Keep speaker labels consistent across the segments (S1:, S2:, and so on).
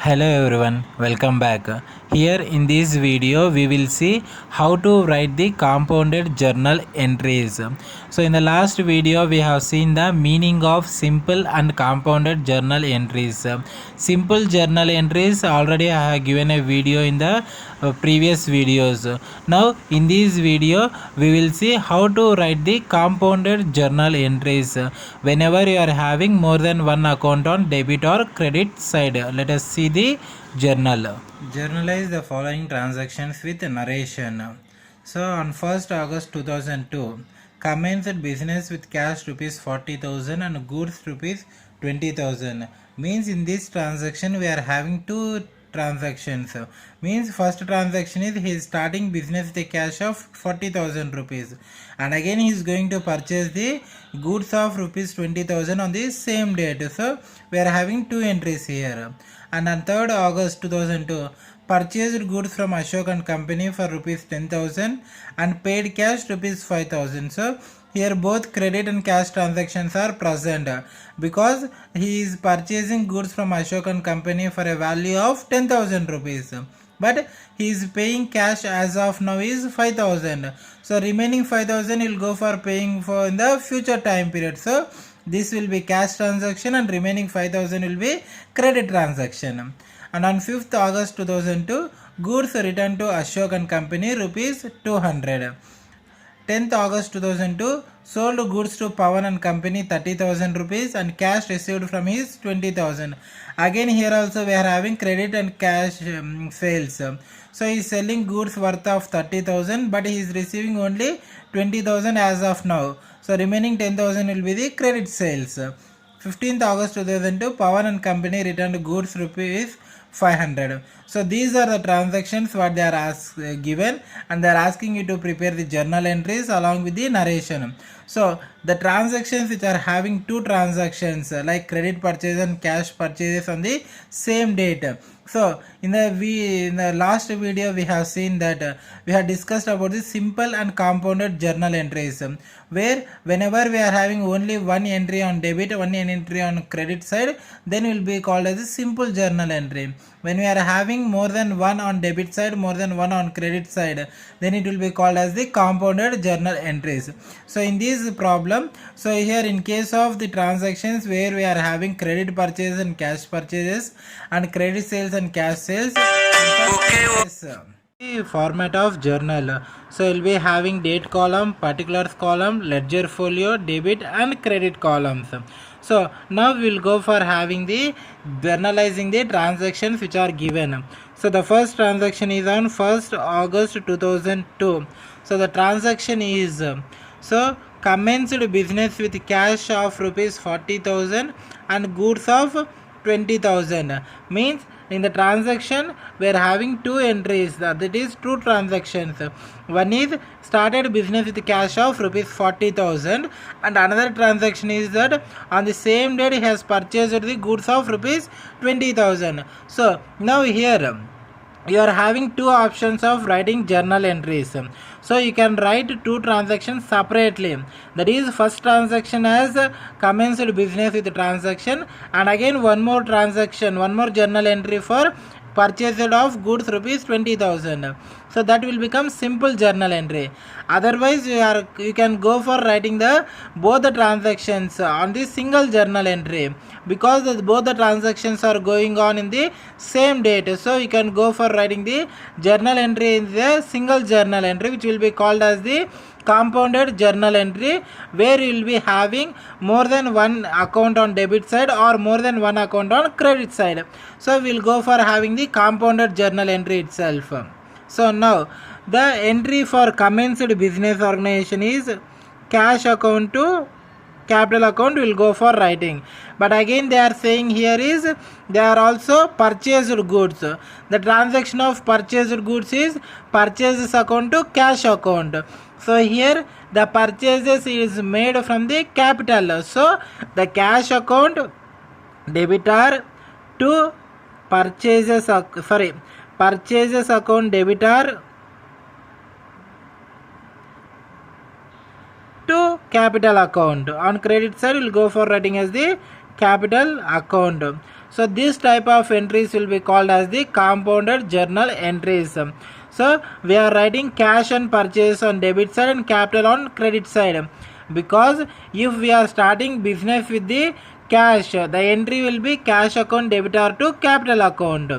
S1: Hello everyone, welcome back. Here in this video we will see how to write the compounded journal entries. So in the last video we have seen the meaning of simple and compounded journal entries. Simple journal entries already I have given a video in the previous videos. Now in this video we will see how to write the compounded journal entries whenever you are having more than one account on debit or credit side. Let us see the journal. Journalize the following transactions with narration. So on 1st August 2002, commenced business with cash rupees 40,000 and goods rupees 20,000. Means in this transaction we are having two transactions. Means first transaction is he is starting business with a cash of 40,000 rupees, and again he is going to purchase the goods of rupees 20,000 on the same date. So we are having two entries here. And on 3rd August 2002, purchased goods from Ashok and Company for rupees 10,000 and paid cash rupees 5,000. So here both credit and cash transactions are present because he is purchasing goods from Ashok and Company for a value of 10,000 rupees, but he is paying cash as of now is 5,000. So remaining 5,000 will go for paying for in the future time period. So this will be cash transaction and remaining 5,000 will be credit transaction. And on 5th August 2002, goods returned to Ashok and Company rupees 200. 10th August 2002, sold goods to Pawan and Company 30,000 rupees and cash received from his 20,000. Again here also we are having credit and cash sales. So he is selling goods worth of 30,000 but he is receiving only 20,000 as of now. So remaining 10,000 will be the credit sales. 15th August 2002, Pawan and Company returned goods rupees 500. So these are the transactions what they are given, and they are asking you to prepare the journal entries along with the narration. So the transactions which are having two transactions like credit purchase and cash purchases on the same date. So in the last video we have seen that we have discussed about the simple and compounded journal entries, where whenever we are having only one entry on debit, one entry on credit side, then will be called as a simple journal entry. When we are having more than one on debit side, more than one on credit side, then it will be called as the compounded journal entries. So in this problem, so here in case of the transactions where we are having credit purchases and cash purchases and credit sales and cash sales, the format of journal. So we'll be having date column, particulars column, ledger folio, debit and credit columns. So now we will go for having the journalizing the transactions which are given. So the first transaction is on 1st August 2002. So the transaction is so commenced business with cash of rupees 40,000 and goods of 20,000. Means in the transaction we are having two entries, that is two transactions. One is started business with cash of rupees 40,000 and another transaction is that on the same day he has purchased the goods of rupees 20,000. So now here you are having two options of writing journal entries. So you can write two transactions separately, that is first transaction as commenced business with transaction, and again one more transaction, one more journal entry for purchase of goods rupees 20,000. So that will become simple journal entry. Otherwise you can go for writing the both the transactions on the single journal entry, because both the transactions are going on in the same date. So you can go for writing the journal entry in the single journal entry, which will be called as the compounded journal entry, where you will be having more than one account on debit side or more than one account on credit side. So we will go for having the compounded journal entry itself. So now the entry for commenced business organization is cash account to capital account will go for writing, but again they are saying here is they are also purchased goods. The transaction of purchased goods is purchases account to cash account. So here the purchases is made from the capital. So the cash account debitor to purchases purchases account debitor to capital account. On credit side we will go for writing as the capital account. So this type of entries will be called as the compounded journal entries. So we are writing cash and purchase on debit side and capital on credit side, because if we are starting business with the cash, the entry will be cash account debitor to capital account,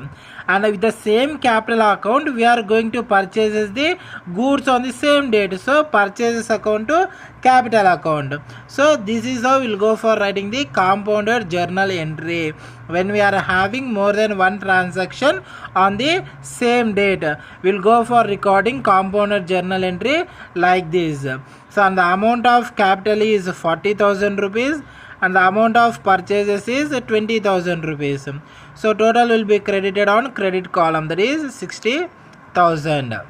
S1: and with the same capital account we are going to purchase the goods on the same date, so purchases account to capital account. So this is how we'll go for writing the compounded journal entry when we are having more than one transaction on the same date. We'll go for recording compounded journal entry like this. So and the amount of capital is 40,000 rupees and the amount of purchases is 20,000 rupees. So total will be credited on credit column, that is 60,000.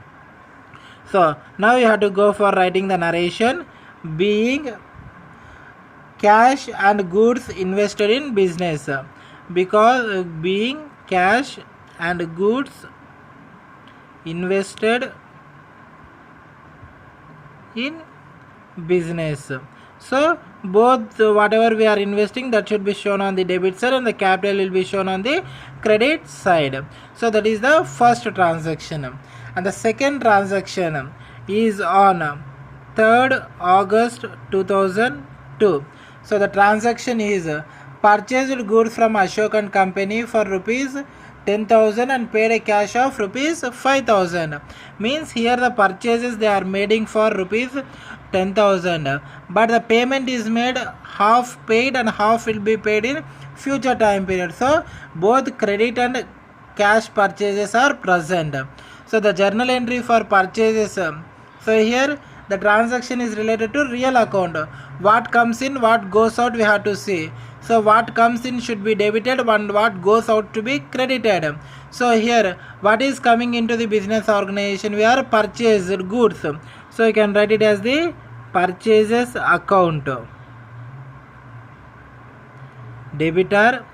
S1: So now you have to go for writing the narration. Being cash and goods invested in business, because being cash and goods invested in business. So both whatever we are investing, that should be shown on the debit side and the capital will be shown on the credit side. So that is the first transaction. And the second transaction is on 3rd August 2002. So the transaction is purchased goods from Ashok and Company for rupees 10,000 and paid a cash of rupees 5,000. Means here the purchases they are making for rupees 10,000, but the payment is made half paid and half will be paid in future time period. So both credit and cash purchases are present. So the journal entry for purchases, so here the transaction is related to real account. What comes in, what goes out, we have to see. So what comes in should be debited and what goes out to be credited. So here what is coming into the business organization, we are purchased goods. So you can write it as the purchases account. Debitor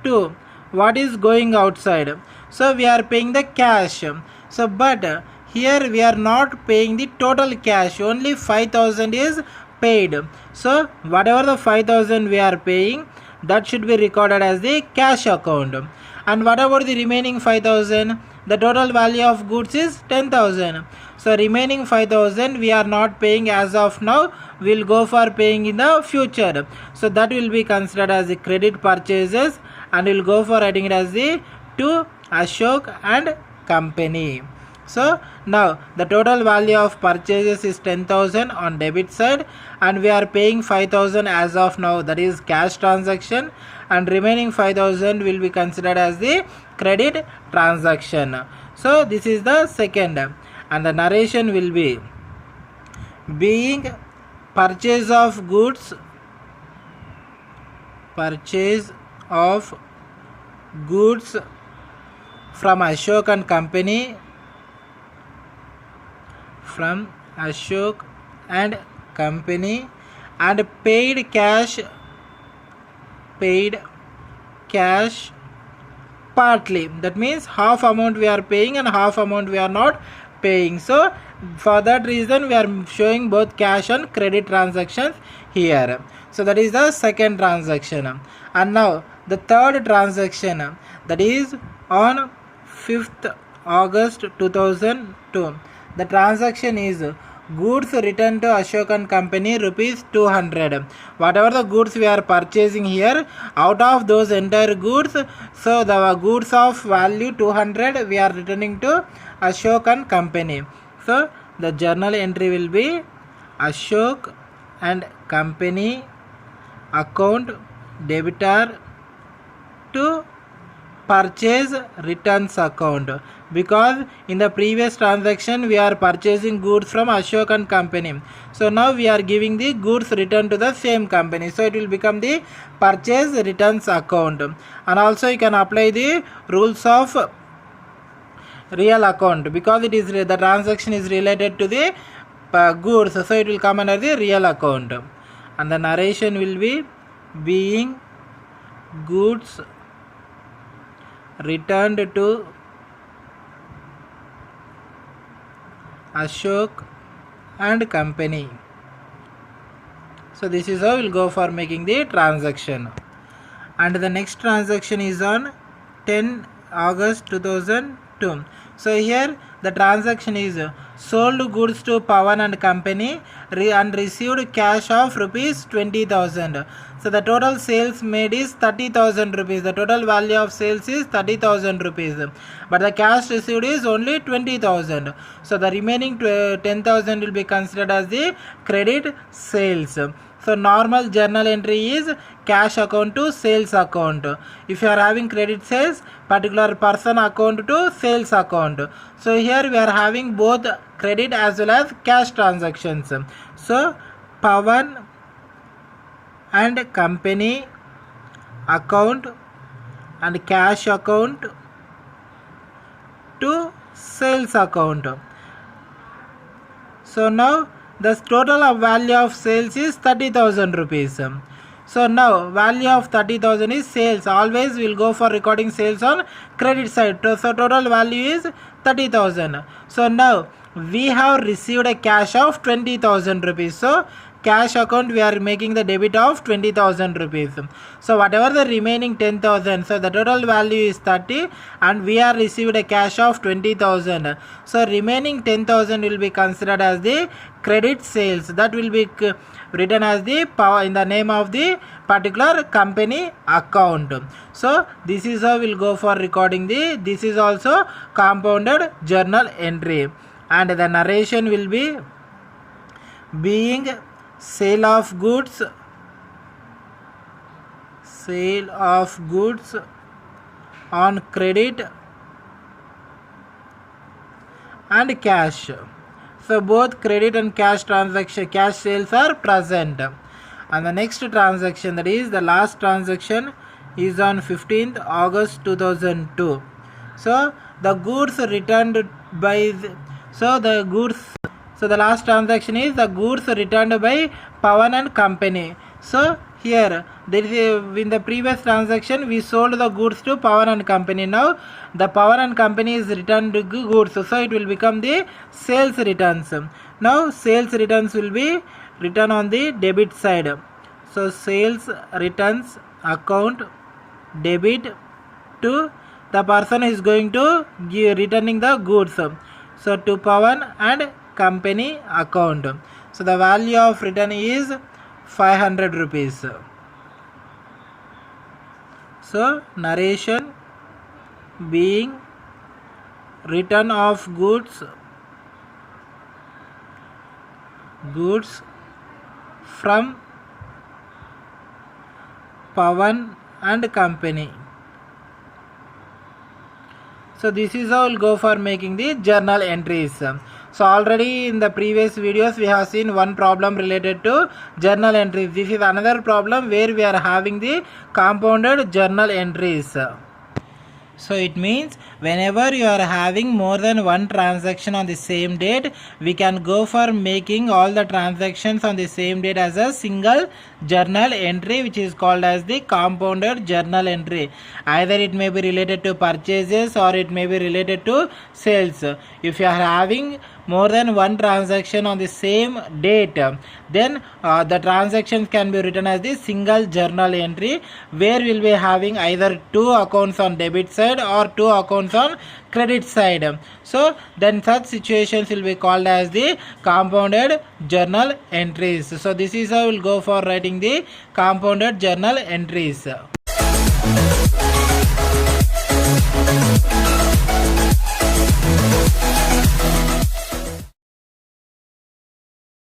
S1: 2. What is going outside? So we are paying the cash. So but here we are not paying the total cash, only 5,000 is paid. So whatever the 5,000 we are paying, that should be recorded as the cash account. And what about the remaining 5,000? The total value of goods is 10,000. So remaining 5,000 we are not paying as of now, we will go for paying in the future. So that will be considered as the credit purchases and we will go for writing it as the to Ashok and Company. So now the total value of purchases is 10,000 on debit side and we are paying 5,000 as of now, that is cash transaction, and remaining 5,000 will be considered as the credit transaction. So this is the second, and the narration will be being purchase of goods from Ashok and Company, and paid cash partly, that means half amount we are paying and half amount we are not paying. So for that reason we are showing both cash and credit transactions here. So that is the second transaction. And now the third transaction, that is on 5th August 2002. The transaction is goods returned to Ashok and Company rupees 200. Whatever the goods we are purchasing here, out of those entire goods, so the goods of value 200 we are returning to Ashok and Company. So the journal entry will be Ashok and Company account debitor to purchase returns account, because in the previous transaction we are purchasing goods from Ashok and Company. So now we are giving the goods return to the same company, so it will become the purchase returns account. And also you can apply the rules of real account, because it is the transaction is related to the goods, so it will come under the real account. And the narration will be being goods returned to Ashok and Company. So this is how we'll go for making the transaction. and the next transaction is on 10 August 2002. So here the transaction is sold goods to Pawan and company and received cash of rupees 20,000. So the total sales made is 30,000 rupees. The total value of sales is 30,000 rupees, but the cash received is only 20,000. So the remaining 10,000 will be considered as the credit sales. So normal journal entry is cash account to sales account. If you are having credit sales, particular person account to sales account. So here we are having both credit as well as cash transactions. So Pawan and company account and cash account to sales account. So now the total value of sales is 30,000 rupees. So now value of 30,000 is sales. Always we will go for recording sales on credit side. So total value is 30,000. So now we have received a cash of 20,000 rupees. So cash account we are making the debit of 20,000 rupees. So whatever the remaining 10,000, so the total value is 30 and we are received a cash of 20,000. So remaining 10,000 will be considered as the credit sales. That will be written as the power in the name of the particular company account. So this is how we'll go for recording this is also compounded journal entry, and the narration will be being sale of goods on credit and cash. So both credit and cash transaction, cash sales are present. And the next transaction, that is the last transaction, is on 15th August 2002. So the goods returned by so the last transaction is the goods returned by Pawan and company. So here there is in the previous transaction we sold the goods to Pawan and company. Now the Pawan and company is returned goods, so it will become the sales returns. Now sales returns will be written on the debit side. So sales returns account debit to the person is going to give returning the goods. So to Pawan and company account. So the value of return is 500 rupees. So narration being return of goods from Pawan and company. So this is how we'll go for making the journal entries. So already in the previous videos we have seen one problem related to journal entries. This is another problem where we are having the compounded journal entries. So it means whenever you are having more than one transaction on the same date, we can go for making all the transactions on the same date as a single journal entry, which is called as the compounded journal entry. Either it may be related to purchases or it may be related to sales. If you are having more than one transaction on the same date, then the transactions can be written as the single journal entry, where we will be having either two accounts on debit side or two accounts on credit side. So then such situations will be called as the compounded journal entries. So this is how we will go for writing the compounded journal entries.